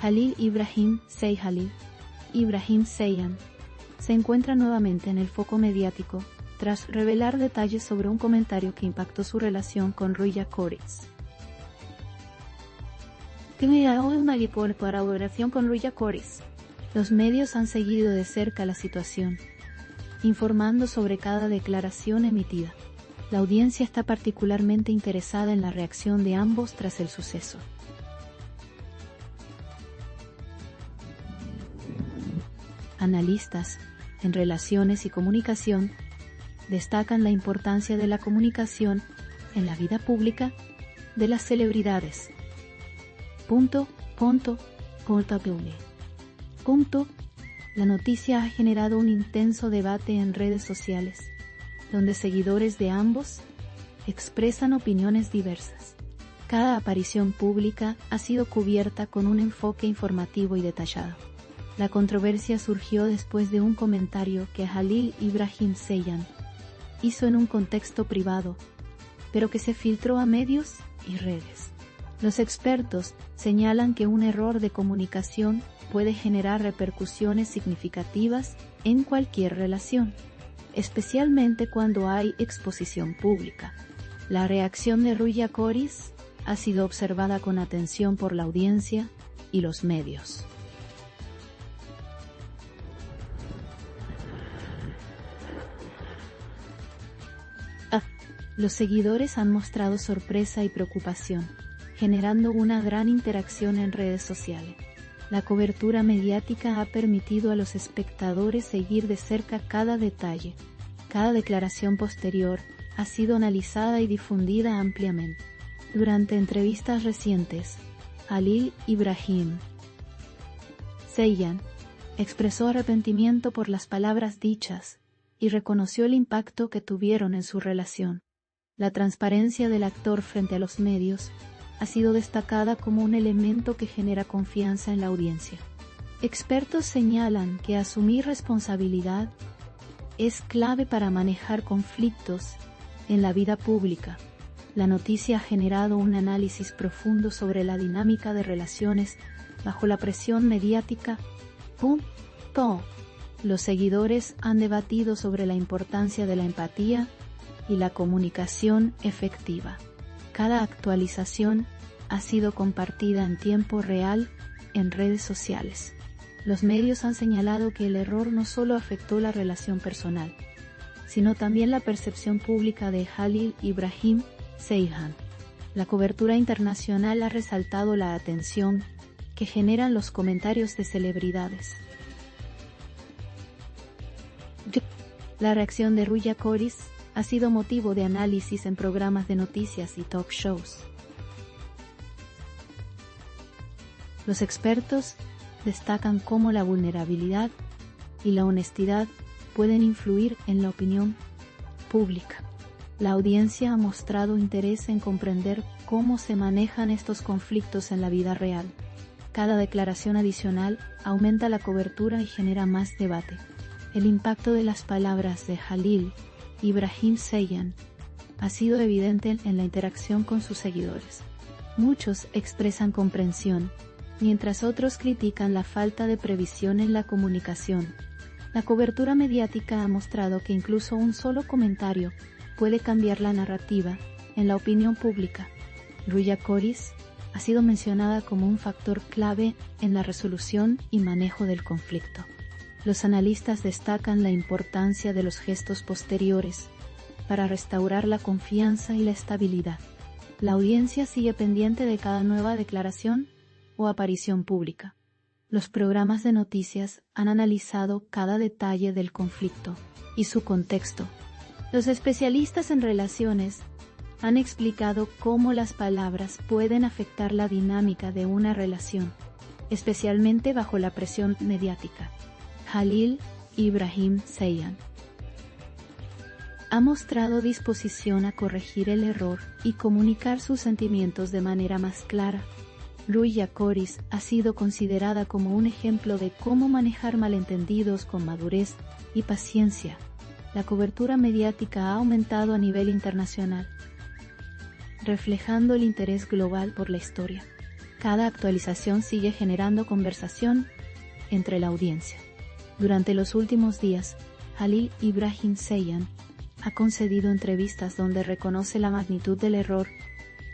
Jalil Ibrahim Jalil Ibrahim Seiyan se encuentra nuevamente en el foco mediático tras revelar detalles sobre un comentario que impactó su relación con Ruya Coriz. Por colaboración con Ruya Coriz. Los medios han seguido de cerca la situación, informando sobre cada declaración emitida. La audiencia está particularmente interesada en la reacción de ambos tras el suceso. Analistas en relaciones y comunicación destacan la importancia de la comunicación en la vida pública de las celebridades. La noticia ha generado un intenso debate en redes sociales, donde seguidores de ambos expresan opiniones diversas. Cada aparición pública ha sido cubierta con un enfoque informativo y detallado. La controversia surgió después de un comentario que Jalil Ibrahim Seiyan hizo en un contexto privado, pero que se filtró a medios y redes. Los expertos señalan que un error de comunicación puede generar repercusiones significativas en cualquier relación, especialmente cuando hay exposición pública. La reacción de Ruya Coriz ha sido observada con atención por la audiencia y los medios. Los seguidores han mostrado sorpresa y preocupación, generando una gran interacción en redes sociales. La cobertura mediática ha permitido a los espectadores seguir de cerca cada detalle. Cada declaración posterior ha sido analizada y difundida ampliamente. Durante entrevistas recientes, Jalil Ibrahim Seiyan expresó arrepentimiento por las palabras dichas y reconoció el impacto que tuvieron en su relación. La transparencia del actor frente a los medios ha sido destacada como un elemento que genera confianza en la audiencia. Expertos señalan que asumir responsabilidad es clave para manejar conflictos en la vida pública. La noticia ha generado un análisis profundo sobre la dinámica de relaciones bajo la presión mediática. Los seguidores han debatido sobre la importancia de la empatía y la comunicación efectiva. Cada actualización ha sido compartida en tiempo real en redes sociales. Los medios han señalado que el error no solo afectó la relación personal, sino también la percepción pública de Jalil Ibrahim Seiyan. La cobertura internacional ha resaltado la atención que generan los comentarios de celebridades. La reacción de Ruya Coriz ha sido motivo de análisis en programas de noticias y talk shows. Los expertos destacan cómo la vulnerabilidad y la honestidad pueden influir en la opinión pública. La audiencia ha mostrado interés en comprender cómo se manejan estos conflictos en la vida real. Cada declaración adicional aumenta la cobertura y genera más debate. El impacto de las palabras de Jalil Ibrahim Seiyan ha sido evidente en la interacción con sus seguidores. Muchos expresan comprensión, mientras otros critican la falta de previsión en la comunicación. La cobertura mediática ha mostrado que incluso un solo comentario puede cambiar la narrativa en la opinión pública. Ruya Coriz ha sido mencionada como un factor clave en la resolución y manejo del conflicto. Los analistas destacan la importancia de los gestos posteriores para restaurar la confianza y la estabilidad. La audiencia sigue pendiente de cada nueva declaración o aparición pública. Los programas de noticias han analizado cada detalle del conflicto y su contexto. Los especialistas en relaciones han explicado cómo las palabras pueden afectar la dinámica de una relación, especialmente bajo la presión mediática. Jalil Ibrahim Seiyan ha mostrado disposición a corregir el error y comunicar sus sentimientos de manera más clara. Ruya Coriz ha sido considerada como un ejemplo de cómo manejar malentendidos con madurez y paciencia. La cobertura mediática ha aumentado a nivel internacional, reflejando el interés global por la historia. Cada actualización sigue generando conversación entre la audiencia. Durante los últimos días, Jalil Ibrahim Zeijan ha concedido entrevistas donde reconoce la magnitud del error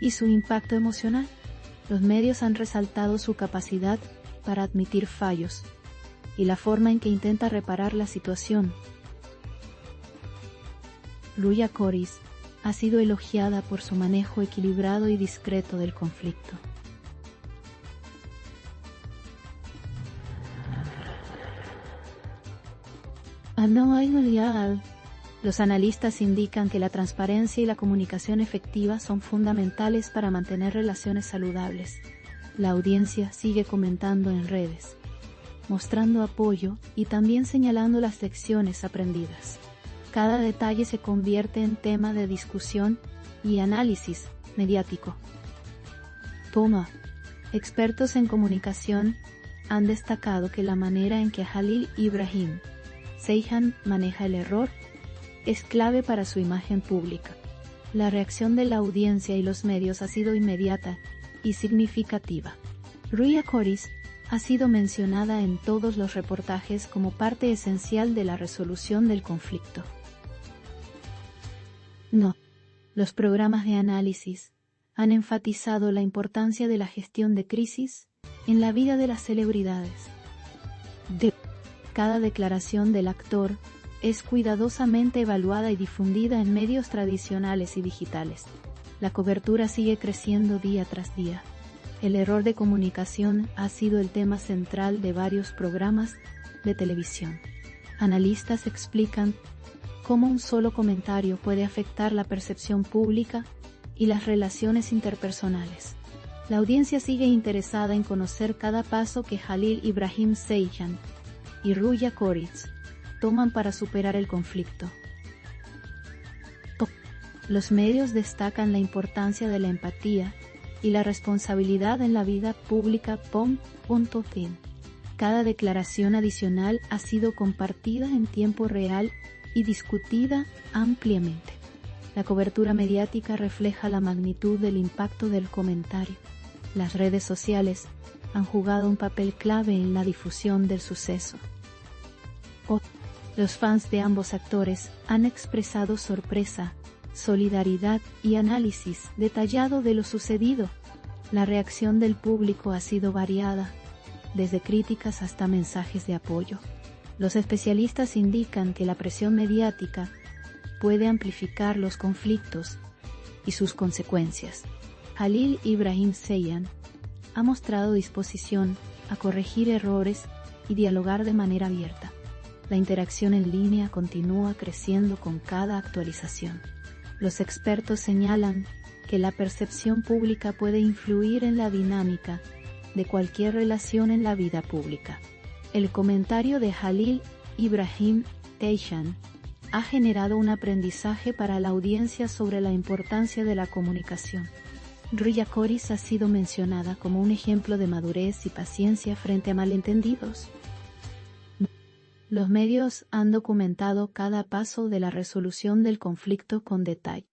y su impacto emocional. Los medios han resaltado su capacidad para admitir fallos y la forma en que intenta reparar la situación. Ruya Koris ha sido elogiada por su manejo equilibrado y discreto del conflicto. Los analistas indican que la transparencia y la comunicación efectiva son fundamentales para mantener relaciones saludables. La audiencia sigue comentando en redes, mostrando apoyo y también señalando las lecciones aprendidas. Cada detalle se convierte en tema de discusión y análisis mediático. Expertos en comunicación han destacado que la manera en que Jalil Ibrahim Zeijan maneja el error es clave para su imagen pública. La reacción de la audiencia y los medios ha sido inmediata y significativa. Ruya Koris ha sido mencionada en todos los reportajes como parte esencial de la resolución del conflicto. Los programas de análisis han enfatizado la importancia de la gestión de crisis en la vida de las celebridades. Cada declaración del actor es cuidadosamente evaluada y difundida en medios tradicionales y digitales. La cobertura sigue creciendo día tras día. El error de comunicación ha sido el tema central de varios programas de televisión. Analistas explican cómo un solo comentario puede afectar la percepción pública y las relaciones interpersonales. La audiencia sigue interesada en conocer cada paso que Jalil Ibrahim Zeijan y Ruya Koris toman para superar el conflicto. Los medios destacan la importancia de la empatía y la responsabilidad en la vida pública. Cada declaración adicional ha sido compartida en tiempo real y discutida ampliamente. La cobertura mediática refleja la magnitud del impacto del comentario. Las redes sociales han jugado un papel clave en la difusión del suceso. Los fans de ambos actores han expresado sorpresa, solidaridad y análisis detallado de lo sucedido. La reacción del público ha sido variada, desde críticas hasta mensajes de apoyo. Los especialistas indican que la presión mediática puede amplificar los conflictos y sus consecuencias. Jalil Ibrahim Zeijan ha mostrado disposición a corregir errores y dialogar de manera abierta. La interacción en línea continúa creciendo con cada actualización. Los expertos señalan que la percepción pública puede influir en la dinámica de cualquier relación en la vida pública. El comentario de Jalil Ibrahim Zeijan ha generado un aprendizaje para la audiencia sobre la importancia de la comunicación. Ruya Koris ha sido mencionada como un ejemplo de madurez y paciencia frente a malentendidos. Los medios han documentado cada paso de la resolución del conflicto con detalle.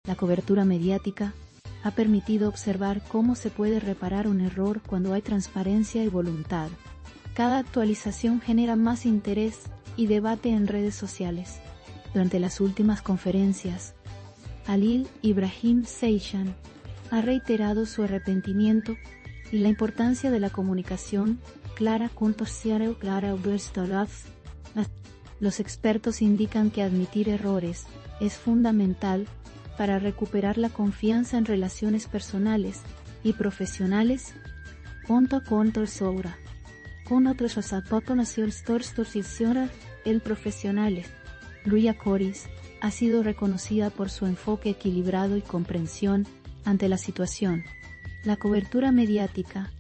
La cobertura mediática ha permitido observar cómo se puede reparar un error cuando hay transparencia y voluntad. Cada actualización genera más interés y debate en redes sociales. Durante las últimas conferencias, Jalil Ibrahim Zeijan ha reiterado su arrepentimiento y la importancia de la comunicación clara. Los expertos indican que admitir errores es fundamental para recuperar la confianza en relaciones personales y profesionales. El profesional Ruya Koris ha sido reconocida por su enfoque equilibrado y comprensión ante la situación. La cobertura mediática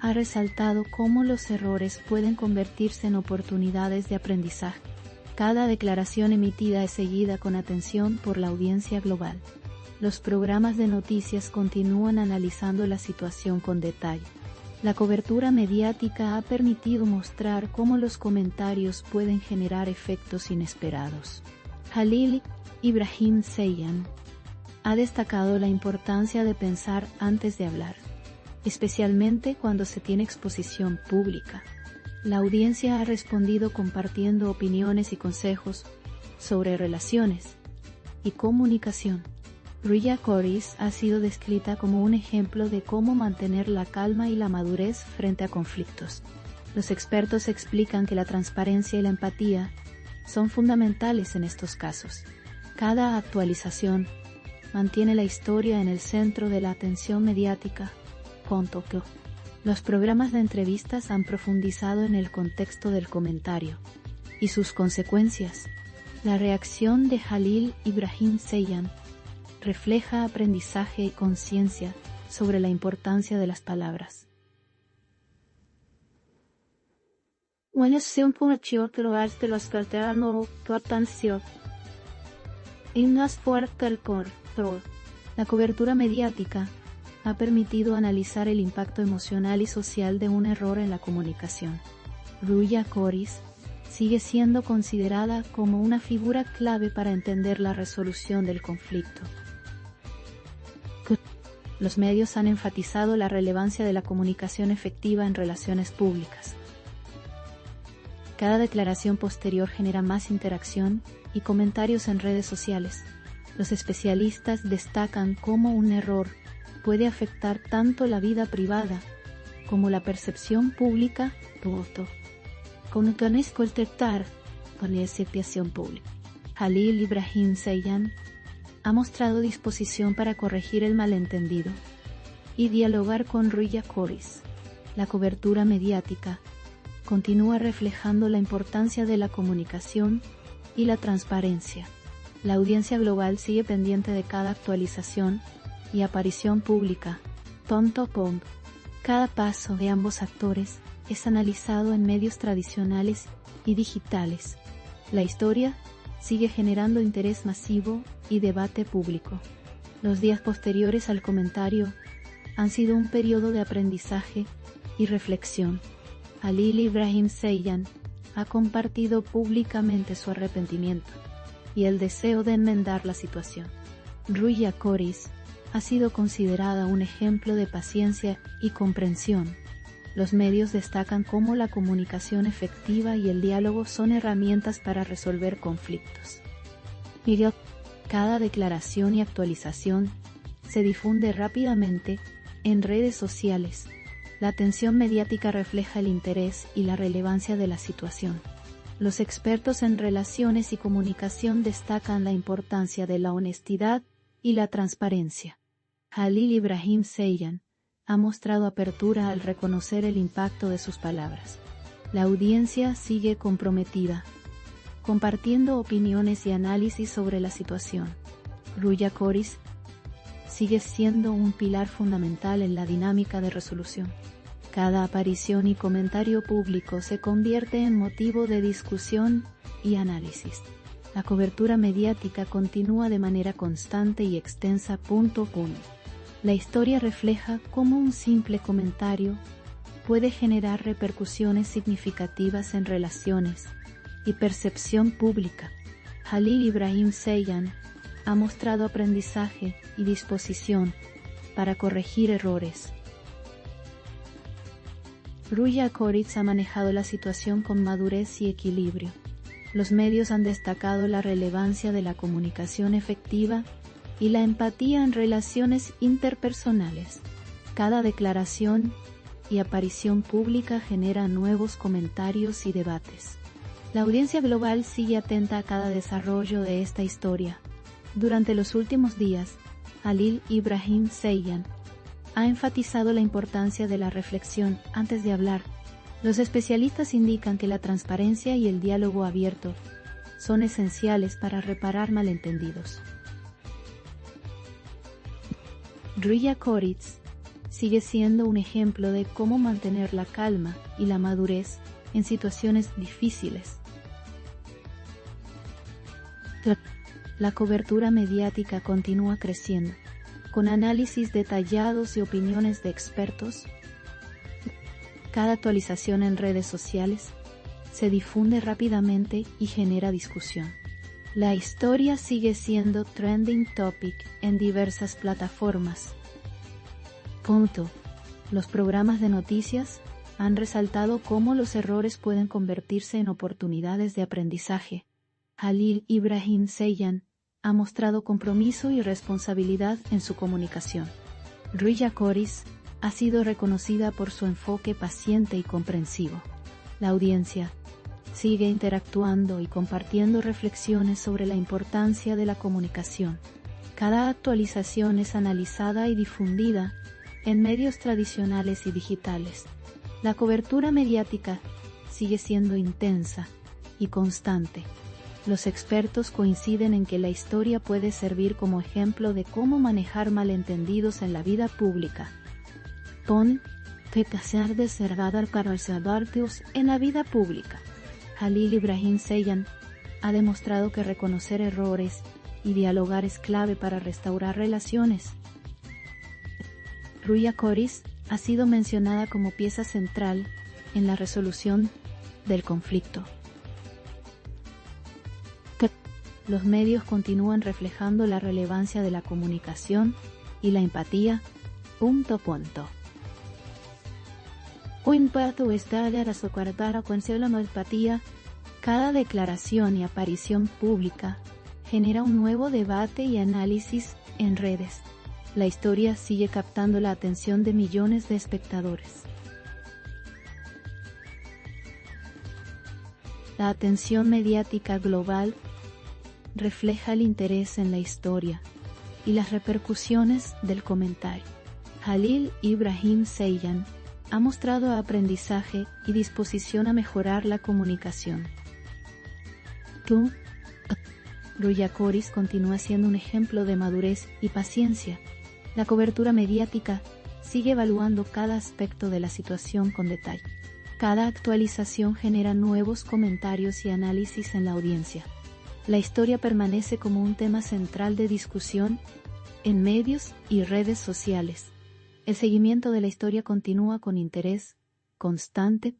ha resaltado cómo los errores pueden convertirse en oportunidades de aprendizaje. Cada declaración emitida es seguida con atención por la audiencia global. Los programas de noticias continúan analizando la situación con detalle. La cobertura mediática ha permitido mostrar cómo los comentarios pueden generar efectos inesperados. Jalil Ibrahim Zeijan ha destacado la importancia de pensar antes de hablar. especialmente cuando se tiene exposición pública. La audiencia ha respondido compartiendo opiniones y consejos sobre relaciones y comunicación. Rhea Corys ha sido descrita como un ejemplo de cómo mantener la calma y la madurez frente a conflictos. Los expertos explican que la transparencia y la empatía son fundamentales en estos casos. Cada actualización mantiene la historia en el centro de la atención mediática. Los programas de entrevistas han profundizado en el contexto del comentario y sus consecuencias. La reacción de Jalil Ibrahim Zeian refleja aprendizaje y conciencia sobre la importancia de las palabras. La cobertura mediática ha permitido analizar el impacto emocional y social de un error en la comunicación. Rhea Corys sigue siendo considerada como una figura clave para entender la resolución del conflicto. Los medios han enfatizado la relevancia de la comunicación efectiva en relaciones públicas. Cada declaración posterior genera más interacción y comentarios en redes sociales. Los especialistas destacan cómo un error puede afectar tanto la vida privada como la percepción pública. Jalil Ibrahim Zeian ha mostrado disposición para corregir el malentendido y dialogar con Rhea Corys. La cobertura mediática continúa reflejando la importancia de la comunicación y la transparencia. La audiencia global sigue pendiente de cada actualización y aparición pública. Cada paso de ambos actores es analizado en medios tradicionales y digitales. La historia sigue generando interés masivo y debate público. Los días posteriores al comentario han sido un periodo de aprendizaje y reflexión. Jalil Ibrahim Zeian ha compartido públicamente su arrepentimiento y el deseo de enmendar la situación. Rhea Corys ha sido considerada un ejemplo de paciencia y comprensión. Los medios destacan cómo la comunicación efectiva y el diálogo son herramientas para resolver conflictos. Cada declaración y actualización se difunde rápidamente en redes sociales. La atención mediática refleja el interés y la relevancia de la situación. Los expertos en relaciones y comunicación destacan la importancia de la honestidad y la transparencia. Jalil Ibrahim Zeian ha mostrado apertura al reconocer el impacto de sus palabras. La audiencia sigue comprometida, compartiendo opiniones y análisis sobre la situación. Rhea Corys sigue siendo un pilar fundamental en la dinámica de resolución. Cada aparición y comentario público se convierte en motivo de discusión y análisis. La cobertura mediática continúa de manera constante y extensa. La historia refleja cómo un simple comentario puede generar repercusiones significativas en relaciones y percepción pública. Jalil Ibrahim Zeian ha mostrado aprendizaje y disposición para corregir errores. Rhea Corys ha manejado la situación con madurez y equilibrio. Los medios han destacado la relevancia de la comunicación efectiva y la empatía en relaciones interpersonales. Cada declaración y aparición pública genera nuevos comentarios y debates. La audiencia global sigue atenta a cada desarrollo de esta historia. Durante los últimos días, Jalil Ibrahim Zeian ha enfatizado la importancia de la reflexión antes de hablar. Los especialistas indican que la transparencia y el diálogo abierto son esenciales para reparar malentendidos. Rhea Corys sigue siendo un ejemplo de cómo mantener la calma y la madurez en situaciones difíciles. La cobertura mediática continúa creciendo, con análisis detallados y opiniones de expertos. Cada actualización en redes sociales se difunde rápidamente y genera discusión. La historia sigue siendo trending topic en diversas plataformas. Los programas de noticias han resaltado cómo los errores pueden convertirse en oportunidades de aprendizaje. Halil Ibrahim Ceylan ha mostrado compromiso y responsabilidad en su comunicación. Ruya Coris ha sido reconocida por su enfoque paciente y comprensivo. La audiencia sigue interactuando y compartiendo reflexiones sobre la importancia de la comunicación. Cada actualización es analizada y difundida en medios tradicionales y digitales. La cobertura mediática sigue siendo intensa y constante. Los expertos coinciden en que la historia puede servir como ejemplo de cómo manejar malentendidos en la vida pública. de Sergadar Karolsabartius en la vida pública. Halil Ibrahim Ceylan ha demostrado que reconocer errores y dialogar es clave para restaurar relaciones. Ruya Coris ha sido mencionada como pieza central en la resolución del conflicto. Los medios continúan reflejando la relevancia de la comunicación y la empatía. Un impacto está de la socortar con la empatía. Cada declaración y aparición pública genera un nuevo debate y análisis en redes. La historia sigue captando la atención de millones de espectadores. La atención mediática global refleja el interés en la historia y las repercusiones del comentario. Halil Ibrahim Ceylan ha mostrado aprendizaje y disposición a mejorar la comunicación. Ruya Coris continúa siendo un ejemplo de madurez y paciencia. La cobertura mediática sigue evaluando cada aspecto de la situación con detalle. Cada actualización genera nuevos comentarios y análisis en la audiencia. La historia permanece como un tema central de discusión en medios y redes sociales. El seguimiento de la historia continúa con interés constante.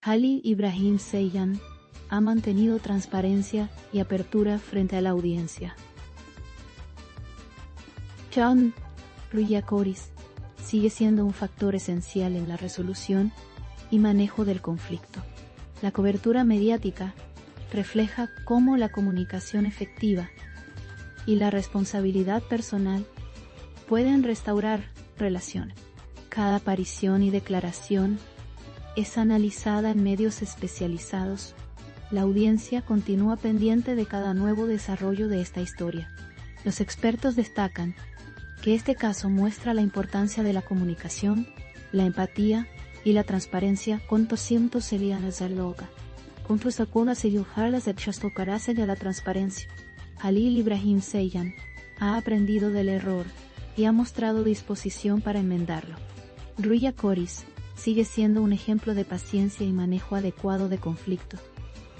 Halil Ibrahim Ceylan ha mantenido transparencia y apertura frente a la audiencia. Ruya Coris sigue siendo un factor esencial en la resolución y manejo del conflicto. La cobertura mediática refleja cómo la comunicación efectiva y la responsabilidad personal pueden restaurar relaciones. Cada aparición y declaración es analizada en medios especializados. La audiencia continúa pendiente de cada nuevo desarrollo de esta historia. Los expertos destacan que este caso muestra la importancia de la comunicación, la empatía y la transparencia. De la transparencia. Halil Ibrahim Ceylan ha aprendido del error y ha mostrado disposición para enmendarlo. Ruya Coris sigue siendo un ejemplo de paciencia y manejo adecuado de conflicto.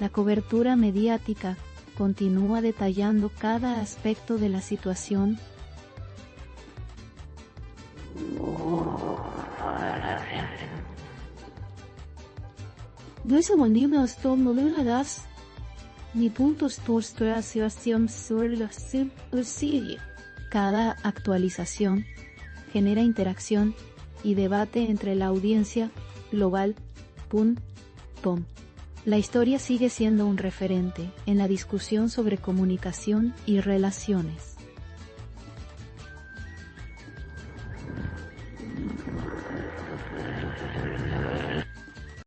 La cobertura mediática continúa detallando cada aspecto de la situación. Cada actualización genera interacción y debate entre la audiencia global. La historia sigue siendo un referente en la discusión sobre comunicación y relaciones.